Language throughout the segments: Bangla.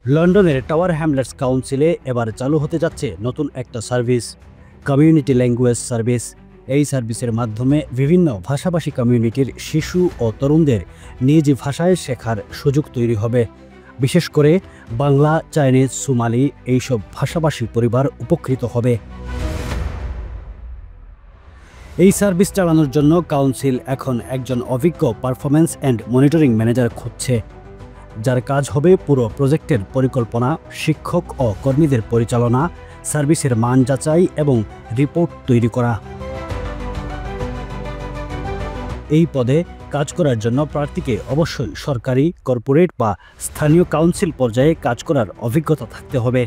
লন্ডনের টাওয়ার হ্যামলেটস কাউন্সিলে এবার চালু হতে যাচ্ছে নতুন একটা সার্ভিস, কমিউনিটি ল্যাঙ্গুয়েজ সার্ভিস। এই সার্ভিসের মাধ্যমে বিভিন্ন ভাষাভাষী কমিউনিটির শিশু ও তরুণদের নিজ ভাষায় শেখার সুযোগ তৈরি হবে। বিশেষ করে বাংলা, চাইনিজ, সোমালি এইসব ভাষাভাষী পরিবার উপকৃত হবে। এই সার্ভিস চালানোর জন্য কাউন্সিল এখন একজন অভিজ্ঞ পারফরম্যান্স অ্যান্ড মনিটরিং ম্যানেজার খুঁজছে, যার কাজ হবে পুরো প্রজেক্টের পরিকল্পনা, শিক্ষক ও কর্মীদের পরিচালনা, সার্ভিসের মান যাচাই এবং রিপোর্ট তৈরি করা। এই পদে কাজ করার জন্য প্রার্থীকে অবশ্যই সরকারি, কর্পোরেট বা স্থানীয় কাউন্সিল পর্যায়ে কাজ করার অভিজ্ঞতা থাকতে হবে।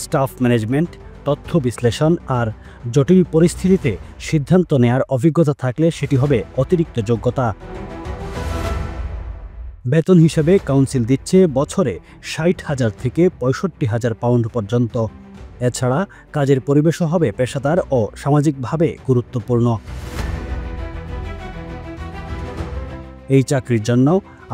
স্টাফ ম্যানেজমেন্ট, তথ্য বিশ্লেষণ আর জটিল পরিস্থিতিতে সিদ্ধান্ত নেয়ার অভিজ্ঞতা থাকলে সেটি হবে অতিরিক্ত যোগ্যতা। বেতন হিসেবে কাউন্সিল দিচ্ছে বছরে ৬০,০০০ থেকে ৬৫,০০০ পাউন্ড পর্যন্ত। এছাড়া কাজের পরিবেশও হবে পেশাদার ও সামাজিকভাবে গুরুত্বপূর্ণ। এই চাকরির জন্য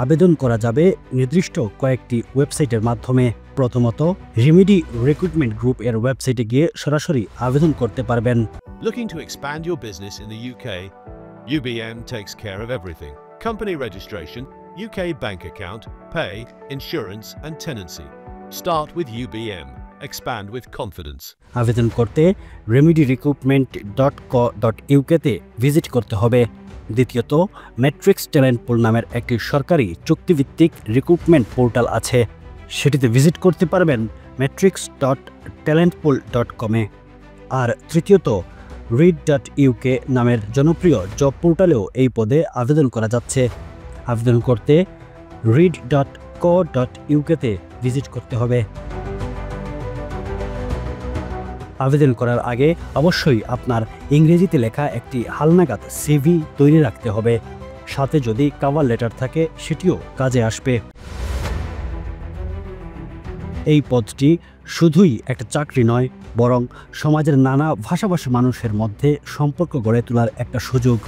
আবেদন করা যাবে নির্দিষ্ট কয়েকটি ওয়েবসাইটের মাধ্যমে। প্রথমত, রেমেডি রিক্রুটমেন্ট গ্রুপ এর ওয়েবসাইটে গিয়ে সরাসরি আবেদন করতে পারবেন। Looking to expand your business in the UK? UBM takes care of everything. Company registration, UK bank account, pay, insurance and tenancy. Start with UBM. Expand with confidence. আবেদন করতে remedyrecruitment.co.uk তে ভিজিট করতে হবে। দ্বিতীয়ত, ম্যাট্রিক্স ট্যালেন্ট পুল নামের একটি সরকারি চুক্তিভিত্তিক রিক্রুটমেন্ট পোর্টাল আছে। সেটিতে ভিজিট করতে পারবেন matrix.talentpool.com এ। আর তৃতীয়ত, read.uk নামের জনপ্রিয় জব পোর্টালেও এই পদে আবেদন করা যাচ্ছে। আবেদন করতে read.co.uk তে ভিজিট করতে হবে। আবেদন করার আগে অবশ্যই আপনার ইংরেজিতে লেখা একটি হালনাগাদ সিভি তৈরি রাখতে হবে। সাথে যদি কভার লেটার থাকে সেটিও কাজে আসবে। এই পদটি শুধুই একটা চাকরি নয়, বরং সমাজের নানা ভাষাভাষী মানুষের মধ্যে সম্পর্ক গড়ে তোলার একটা সুযোগ।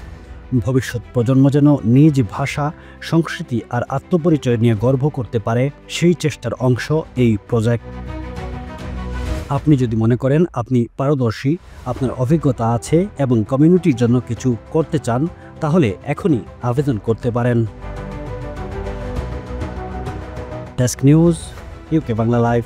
ভবিষ্যৎ প্রজন্ম যেন নিজ ভাষা, সংস্কৃতি আর আত্মপরিচয় নিয়ে গর্ব করতে পারে, সেই চেষ্টার অংশ এই প্রজেক্ট। আপনি যদি মনে করেন আপনি পারদর্শী, আপনার অভিজ্ঞতা আছে এবং কমিউনিটির জন্য কিছু করতে চান, তাহলে এখনই আবেদন করতে পারেন। Desk news, UK Bangla live.